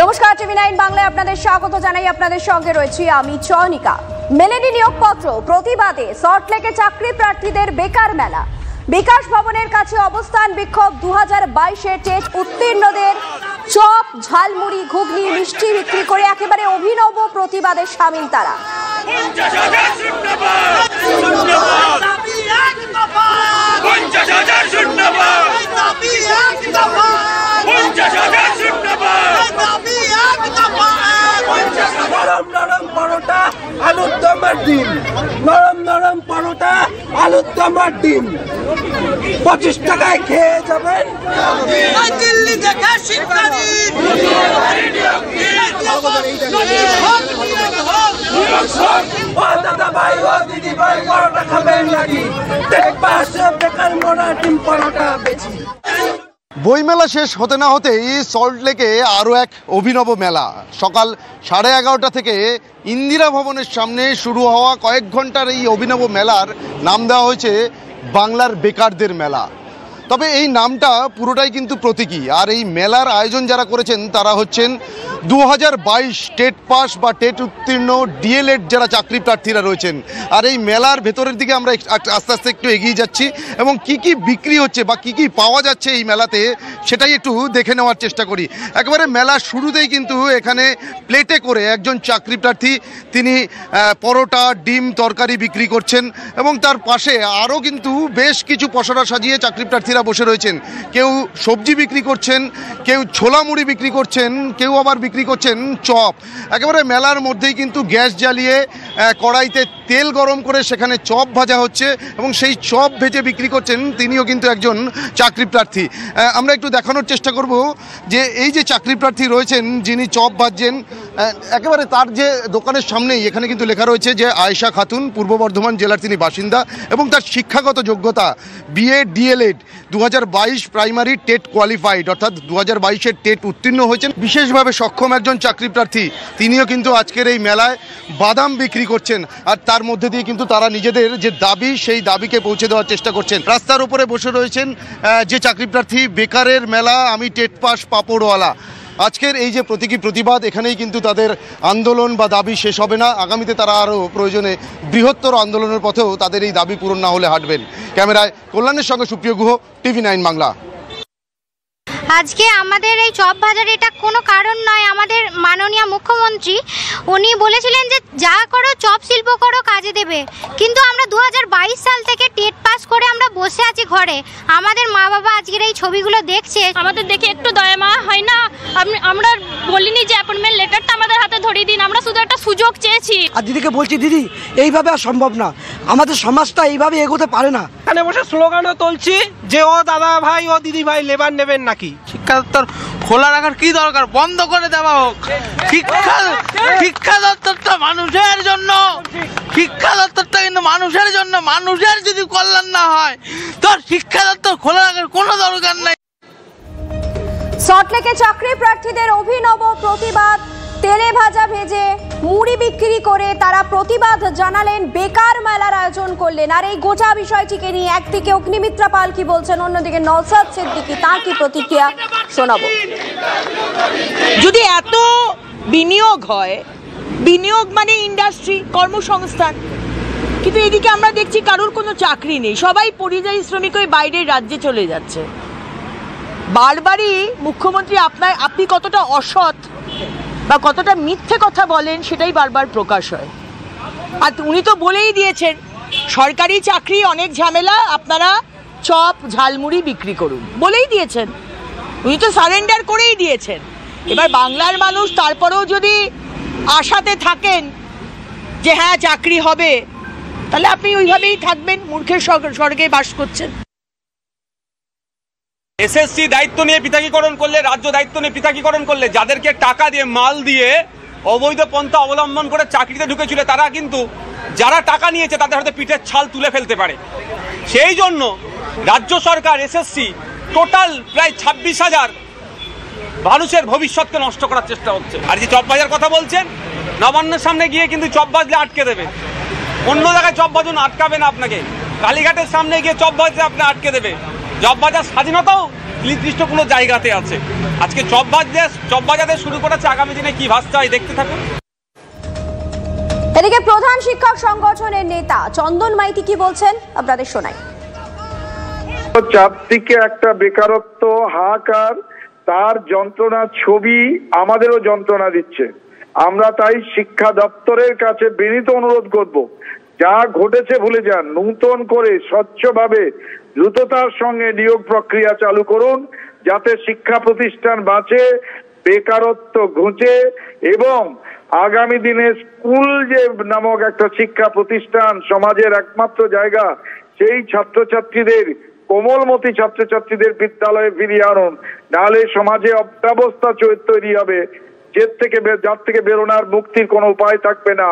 নমস্কার, টিভি9 বাংলায় আপনাদের স্বাগত জানাই। আপনাদের সঙ্গে রয়েছি আমি চয়নিকা। মেলেনি নিয়োগপত্র, প্রতিবাদে সল্টলেকে চাকরি প্রার্থীদের বেকার মেলা। বিকাশ ভবনের কাছে অবস্থান বিক্ষোভ। 2022-এ টেট উত্তীর্ণদের চপ, ঝালমুড়ি, ঘুগনি, মিষ্টি বিক্রি করে একেবারে অভিনব প্রতিবাদে সামিল তারা। নরম নরম পরোটা, আলুর দমের ডিম, নরম নরম পরোটা, আলুর দমের ডিম 25 টাকায় খেয়ে যাবেন। দিল্লি থেকে শিক্ষা দিন, ও দাদা ভাই, ও দিদি ভাই, পরোটা খাবেন নাকি? পাশে বেকার মোড়া ডিম পরোটা বেশি। বইমেলা শেষ হতে না হতেই সল্টলেকে আরও এক অভিনব মেলা। সকাল 11:30 থেকে ইন্দিরা ভবনের সামনে শুরু হওয়া কয়েক ঘন্টার এই অভিনব মেলার নাম দেওয়া হয়েছে বাংলার বেকারদের মেলা। তবে এই নামটা পুরোটাই কিন্তু প্রতীকী। আর এই মেলার আয়োজন যারা করেছেন তারা হচ্ছেন 2022 টেট পাস বা টেট উত্তীর্ণ ডিএলএড যারা চাকরি প্রার্থীরা রয়েছেন। আর এই মেলার ভেতরের দিকে আমরা আস্তে আস্তে একটু এগিয়ে যাচ্ছি এবং কি কি বিক্রি হচ্ছে বা কি কি পাওয়া যাচ্ছে এই মেলাতে সেটাই একটু দেখে নেওয়ার চেষ্টা করি। একেবারে মেলার শুরুতেই কিন্তু এখানে প্লেটে করে একজন চাকরি প্রার্থী তিনি পরোটা, ডিম, তরকারি বিক্রি করছেন এবং তার পাশে আরও কিন্তু বেশ কিছু পসরা সাজিয়ে চাকরি প্রার্থীরা বসে রয়েছেন। কেউ সবজি বিক্রি করছেন, কেউ ছোলা মুড়ি বিক্রি করছেন, কেউ আবার বিক্রি করছেন চপ। একেবারে মেলার মধ্যেই কিন্তু গ্যাস জ্বালিয়ে কড়াইতে তেল গরম করে সেখানে চপ ভাজা হচ্ছে এবং সেই চপ ভেজে বিক্রি করছেন তিনিও কিন্তু একজন চাকরি প্রার্থী। আমরা একটু দেখানোর চেষ্টা করব যে এই যে চাকরি প্রার্থী রয়েছেন যিনি চপ ভাজছেন, একেবারে তার যে দোকানের সামনেই এখানে কিন্তু লেখা রয়েছে যে আয়েশা খাতুন, পূর্ব বর্ধমান জেলার তিনি বাসিন্দা এবং তার শিক্ষাগত যোগ্যতা BA DElEd, 2022 primary TET qualified, অর্থাৎ 2022-এর টেট উত্তীর্ণ হয়েছেন। বিশেষভাবে সক্ষম একজন চাকরি প্রার্থী তিনিও কিন্তু আজকের এই মেলায় বাদাম বিক্রি করছেন। আর তার মধ্যে দিয়ে কিন্তু তারা নিজেদের যে দাবি সেই দাবিকে পৌঁছে দেওয়ার চেষ্টা করছেন। রাস্তার উপরে বসে রয়েছেন যে চাকরি প্রার্থী, বেকারের মেলা, আমি টেট পাস পাপড়ওয়ালা। আজকের এই যে প্রতীকী প্রতিবাদ, এখানেই কিন্তু তাদের আন্দোলন বা দাবি শেষ হবে না। আগামীতে তারা আরও প্রয়োজনে বৃহত্তর আন্দোলনের পথেও তাদের এই দাবি পূরণ না হলে হাঁটবেন। ক্যামেরায় কল্যাণের সঙ্গে সুপ্রিয় গুহ, টিভি9 বাংলা। আজকে আমাদের এই চপ ভাজার এটা কোনো কারণ নয়। আমাদের মাননীয় মুখ্যমন্ত্রী উনি বলেছিলেন যে যা করো চপ শিল্প করো, কাজে দেবে। কিন্তু আমরা 2022 সাল থেকে টেট পাস করে আমরা বসে আছি ঘরে। আমাদের মা বাবা আজকের এই ছবিগুলো দেখছে, আমাদের দেখে একটু দয়া মায়া হয় না? আমরা বলিনি যে অ্যাপয়েন্টমেন্ট লেটারটা আমাদের হাতে ধরিয়ে দিন, আমরা শুধু একটা সুযোগ চেয়েছি। আর দিদিকে বলছি, দিদি এইভাবে আর সম্ভব না, আমাদের সমাজটা এইভাবে এগোতে পারে না। এখানে বসে স্লোগানও তুলছি যে ও দাদা ভাই, ও দিদি ভাই, লেবার নেবেন নাকি? শিক্ষা দপ্তর খোলা রাখার কি দরকার? বন্ধ করে দেওয়া হোক। শিক্ষা দপ্তরটা মানুষের জন্য, শিক্ষা দপ্তরটা কিন্তু মানুষের জন্য। মানুষের যদি কল্যাণ না হয় তোর শিক্ষা দপ্তর খোলা রাখার কোনো দরকার নাই। সল্টলেকে চাকরি প্রার্থীদের অভিনব প্রতিবাদ। তেলে ভাজা ভেজে মুড়ি বিক্রি করে তারা প্রতিবাদ জানালেন, বেকার মেলার আয়োজন করলেন। আর এই গোটা বিষয়টিকে নিয়ে একদিকে অগ্নিমিত্রা পাল কি বলছেন, অন্যদিকে নওশাদ সিদ্দিকী তার কি প্রতিক্রিয়া শোনাবো। যদি এত বিনিয়োগ হয়, বিনিয়োগ মানে ইন্ডাস্ট্রি, কর্মসংস্থান, কিন্তু এদিকে আমরা দেখছি কারোর কোনো চাকরি নেই, সবাই পরিযায়ী শ্রমিক হয়ে বাইরের রাজ্যে চলে যাচ্ছে। বারবারই মুখ্যমন্ত্রী আপনি কতটা অসৎ বা কতটা মিথ্যে কথা বলেন সেটাই বারবার প্রকাশ হয়। আর উনি তো বলেই দিয়েছেন সরকারি চাকরি অনেক ঝামেলা, আপনারা চপ ঝালমুড়ি বিক্রি করুন, বলেই দিয়েছেন। উনি তো সারেন্ডার করেই দিয়েছেন। এবার বাংলার মানুষ তারপরেও যদি আশাতে থাকেন যে হ্যাঁ চাকরি হবে, তাহলে আপনি ওইভাবেই থাকবেন, মূর্খের স্বর্গে বাস করছেন। এসএসসি দায়িত্ব নিয়ে পৃথকীকরণ করলে, রাজ্য দায়িত্ব নিয়ে পৃথকীকরণ করলে, যাদেরকে টাকা দিয়ে, মাল দিয়ে অবৈধ পন্থা অবলম্বন করে চাকরিতে ঢুকেছিল, তারা কিন্তু যারা টাকা নিয়েছে তাদের হয়তো পিঠের ছাল তুলে ফেলতে পারে। সেই জন্য রাজ্য সরকার এসএসসি টোটাল প্রায় 26,000 মানুষের ভবিষ্যৎকে নষ্ট করার চেষ্টা হচ্ছে। আর যে চপ বাজার কথা বলছেন, নবান্নের সামনে গিয়ে কিন্তু চপ বাজলে আটকে দেবে, অন্য জায়গায় চপ বাজুন আটকাবে না আপনাকে। কালীঘাটের সামনে গিয়ে চপ বাজলে আপনি আটকে দেবে। চপ বাজার স্বাধীনতাও নির্দিষ্ট কোনো জায়গাতে আছে। আজকে চপ বাজাতে শুরু করেছে, আগামী দিনে কি ভাসতে হয় দেখতে থাকুন। এদিকে প্রধান শিক্ষক সংগঠনের নেতা চন্দন মাইতি কি বলছেন আপনাদের শোনাই। চারদিকে একটা বেকারত্ব হাহাকার, তার যন্ত্রণার ছবি আমাদেরও যন্ত্রণা দিচ্ছে। আমরা তাই শিক্ষা দপ্তরের কাছে বিনীত অনুরোধ করব, যা ঘটেছে ভুলে যান, নূতন করে স্বচ্ছভাবে দ্রুততার সঙ্গে নিয়োগ প্রক্রিয়া চালু করুন, যাতে শিক্ষা প্রতিষ্ঠান বাঁচে, বেকারত্ব ঘুচে এবং আগামী দিনে স্কুল যে নামক একটা শিক্ষা প্রতিষ্ঠান সমাজের একমাত্র জায়গা, সেই ছাত্রছাত্রীদের কোমলমতি ছাত্রছাত্রীদের বিদ্যালয়ে ফিরিয়ে আনুন। নাহলে সমাজে অব্যবস্থা তৈরি হবে, যার থেকে বেরোনোর মুক্তির কোনো উপায় থাকবে না।